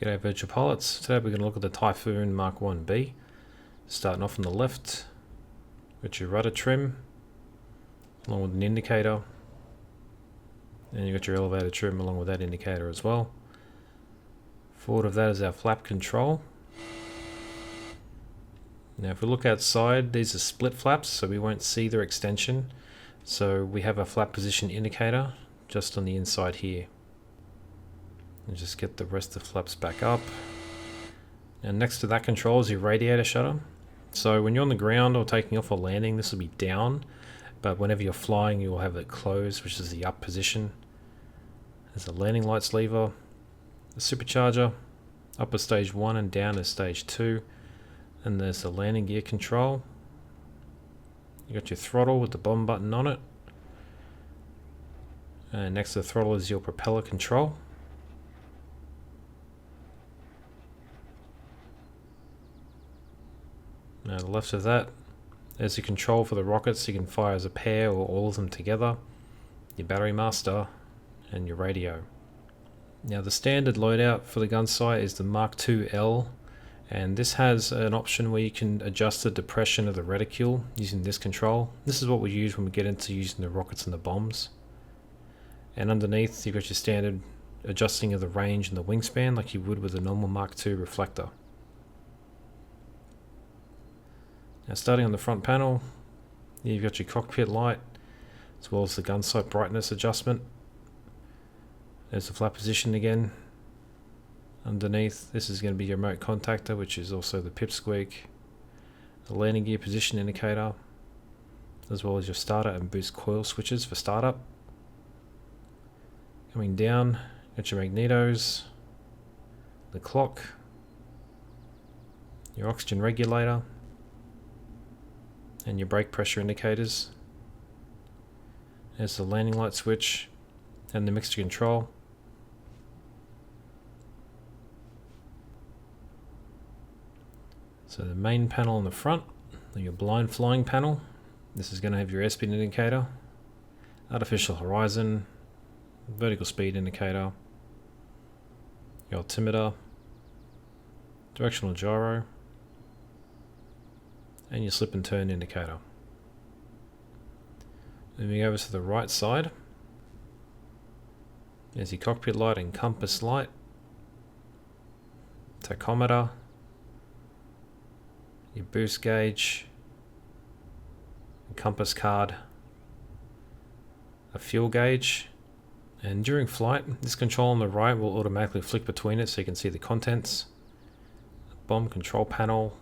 G'day virtual pilots. Today we're going to look at the Typhoon Mk.Ib. Starting off on the left, got your rudder trim, along with an indicator. And you got your elevator trim along with that indicator as well. Forward of that is our flap control. Now if we look outside, these are split flaps, so we won't see their extension. So we have a flap position indicator just on the inside here. And just get the rest of the flaps back up. And next to that control is your radiator shutter. So when you're on the ground or taking off or landing, this will be down. But whenever you're flying, you will have it closed, which is the up position. There's a landing lights lever, the supercharger, up is stage 1 and down is stage 2. And there's the landing gear control. You got your throttle with the bomb button on it. And next to the throttle is your propeller control. Now to the left of that, there's your control for the rockets. You can fire as a pair or all of them together. Your battery master and your radio. Now the standard loadout for the gun sight is the Mk.Ib, and this has an option where you can adjust the depression of the reticule using this control. This is what we use when we get into using the rockets and the bombs. And underneath you've got your standard adjusting of the range and the wingspan like you would with a normal Mk. II reflector. Now starting on the front panel, you've got your cockpit light as well as the gun sight brightness adjustment. There's the flap position again. Underneath, this is going to be your remote contactor, which is also the pipsqueak, the landing gear position indicator, as well as your starter and boost coil switches for startup. Coming down, got your magnetos, the clock, your oxygen regulator, and your brake pressure indicators. There's the landing light switch and the mixture control. So the main panel on the front, your blind flying panel. This is going to have your airspeed indicator, artificial horizon, vertical speed indicator, your altimeter, directional gyro, and your slip and turn indicator. Moving over to the right side, there's your cockpit light and compass light, tachometer, your boost gauge, a compass card, a fuel gauge, and during flight this control on the right will automatically flick between it so you can see the contents, bomb control panel.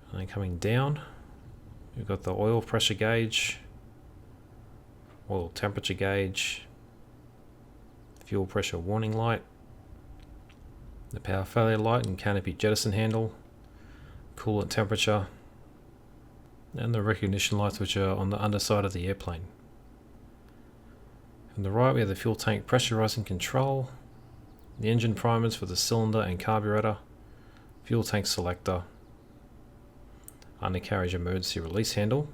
And then coming down, we've got the oil pressure gauge, oil temperature gauge, fuel pressure warning light, the power failure light and canopy jettison handle, coolant temperature, and the recognition lights which are on the underside of the airplane. On the right we have the fuel tank pressurizing control, the engine primers for the cylinder and carburetor, fuel tank selector, undercarriage emergency release handle.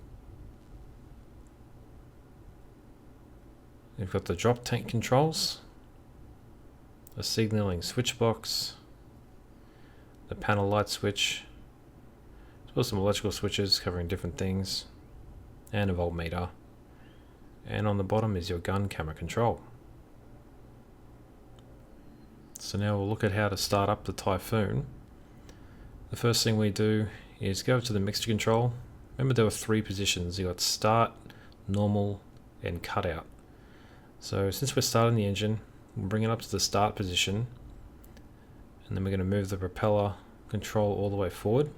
We've got the drop tank controls, a signaling switch box, the panel light switch, as well as some electrical switches covering different things, and a voltmeter. And on the bottom is your gun camera control. So now we'll look at how to start up the Typhoon. The first thing we do is go to the mixture control. Remember there were 3 positions. You got start, normal, and cutout. So since we're starting the engine, we'll bring it up to the start position, and then we're going to move the propeller control all the way forward.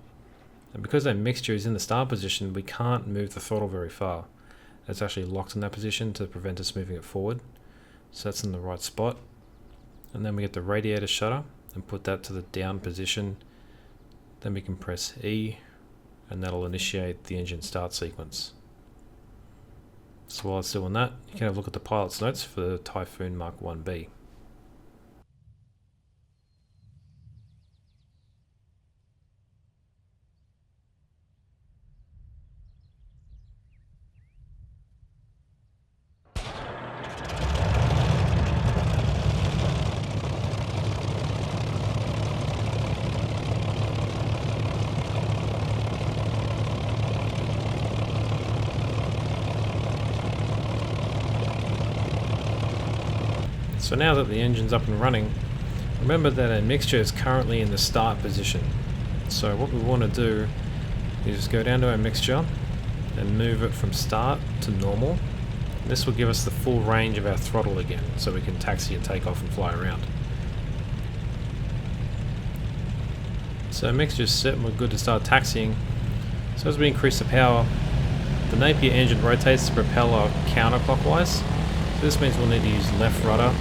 And because that mixture is in the start position, we can't move the throttle very far. It's actually locked in that position to prevent us moving it forward. So that's in the right spot. And then we get the radiator shutter and put that to the down position. Then we can press E and that'll initiate the engine start sequence. So while it's doing that, you can have a look at the pilot's notes for the Typhoon Mk.Ib. So now that the engine's up and running, remember that our mixture is currently in the start position. So what we want to do is go down to our mixture and move it from start to normal. This will give us the full range of our throttle again, so we can taxi and take off and fly around. So mixture's set and we're good to start taxiing. So as we increase the power, the Napier engine rotates the propeller counterclockwise. So this means we'll need to use left rudder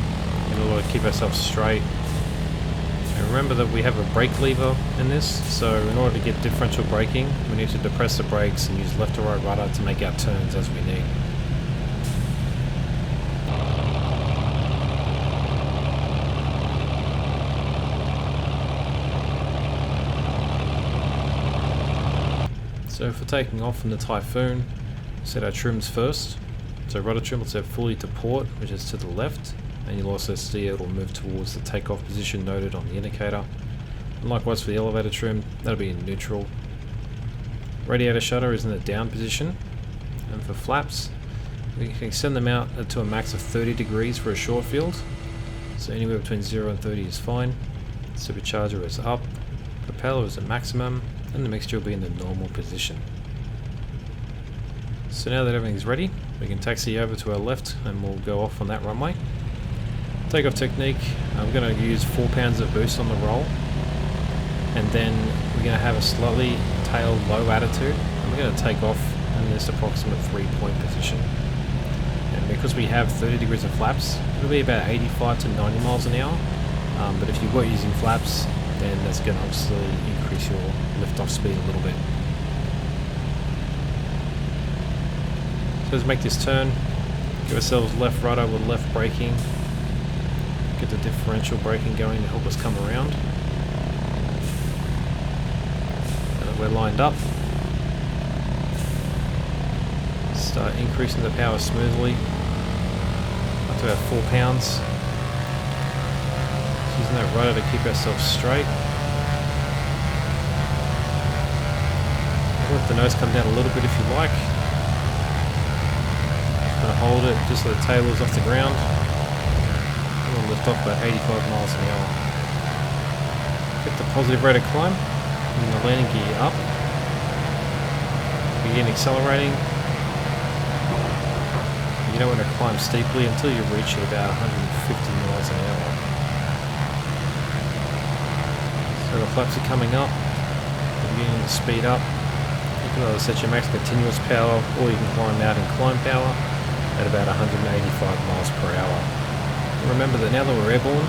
in order to keep ourselves straight. And remember that we have a brake lever in this, so in order to get differential braking, we need to depress the brakes and use left or right rudder to make our turns as we need. So for taking off from the Typhoon, set our trims first. So rudder trim will set fully to port, which is to the left, and you'll also see it will move towards the takeoff position noted on the indicator. And likewise for the elevator trim, that'll be in neutral. Radiator shutter is in the down position, and for flaps, we can extend them out to a max of 30 degrees for a short field. So anywhere between 0 and 30 is fine. Supercharger is up, propeller is at maximum, and the mixture will be in the normal position. So now that everything's ready, we can taxi over to our left and we'll go off on that runway. Takeoff technique, I'm going to use 4 pounds of boost on the roll, and then we're going to have a slightly tail low attitude, and we're going to take off in this approximate 3-point position. And because we have 30 degrees of flaps, it'll be about 85 to 90 miles an hour, but if you were using flaps, then that's going to obviously increase your lift-off speed a little bit. So let's make this turn, give ourselves left rudder with left braking, get the differential braking going to help us come around. And we're lined up. Start increasing the power smoothly up to about 4 pounds. Using that rudder to keep ourselves straight. Let the nose come down a little bit if you like. Just going to hold it just so the tail is off the ground. We'll lift off about 85 miles an hour. Get the positive rate of climb. And the landing gear up. Begin accelerating. You don't want to climb steeply until you reach about 150 miles an hour. So the flaps are coming up, you're beginning to speed up. You can either set your max continuous power or you can climb out in climb power at about 185 miles per hour. And remember that now that we're airborne,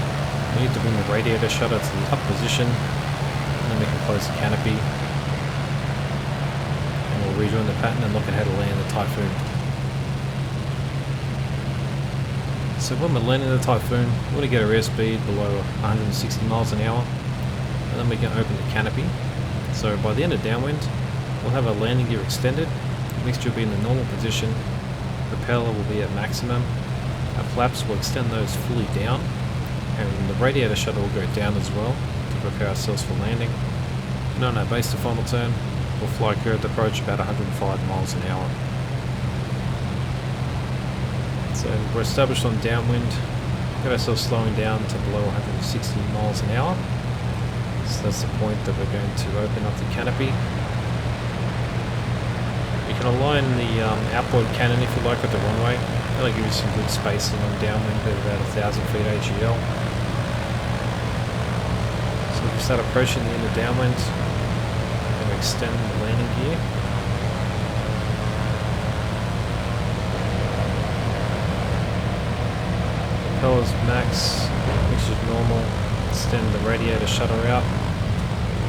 we need to bring the radiator shutter to the up position, and then we can close the canopy. And we'll rejoin the pattern and look at how to land the Typhoon. So when we're landing the Typhoon, we want to get our airspeed below 160 miles an hour. And then we can open the canopy. So by the end of downwind, we'll have our landing gear extended, the mixture will be in the normal position, propeller will be at maximum, our flaps will extend those fully down, and the radiator shutter will go down as well to prepare ourselves for landing. And on our base to final turn, we'll fly curved approach about 105 miles an hour. So we're established on downwind, get ourselves slowing down to below 160 miles an hour. So that's the point that we're going to open up the canopy. You can align the outboard cannon if you like with the runway. That'll give you some good spacing on downwind at about 1,000 feet AGL. So if we start approaching the end of downwind, we're going to extend the landing gear. Propellers max, mixture's normal. Extend the radiator shutter out.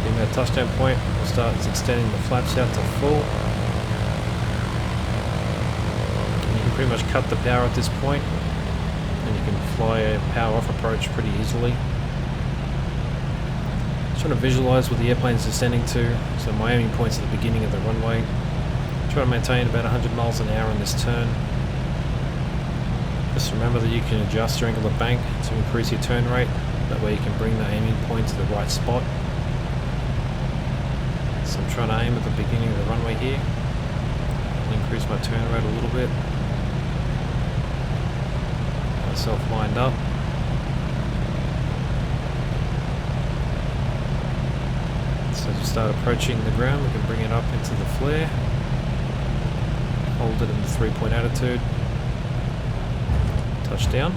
In that touchdown point, we'll start extending the flaps out to full. And you can pretty much cut the power at this point, and you can fly a power off approach pretty easily. Just trying to visualize what the airplane is descending to. So my aiming point's at the beginning of the runway. Try to maintain about 100 miles an hour on this turn. Just remember that you can adjust your angle of bank to increase your turn rate. That way you can bring the aiming point to the right spot. So I'm trying to aim at the beginning of the runway here. I'll increase my turn rate a little bit. Get myself lined up. So as we start approaching the ground, we can bring it up into the flare. Hold it in the 3-point attitude. Touch down.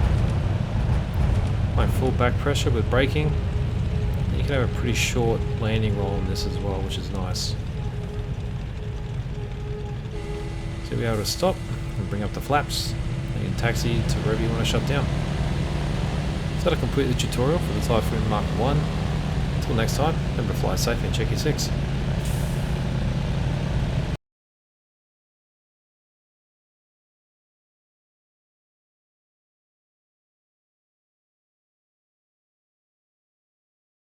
Apply full back pressure with braking. You can have a pretty short landing roll in this as well, which is nice. So you'll be able to stop and bring up the flaps. And you can taxi to wherever you want to shut down. So that'll complete the tutorial for the Typhoon Mk.Ib. Until next time, remember to fly safe and check your 6.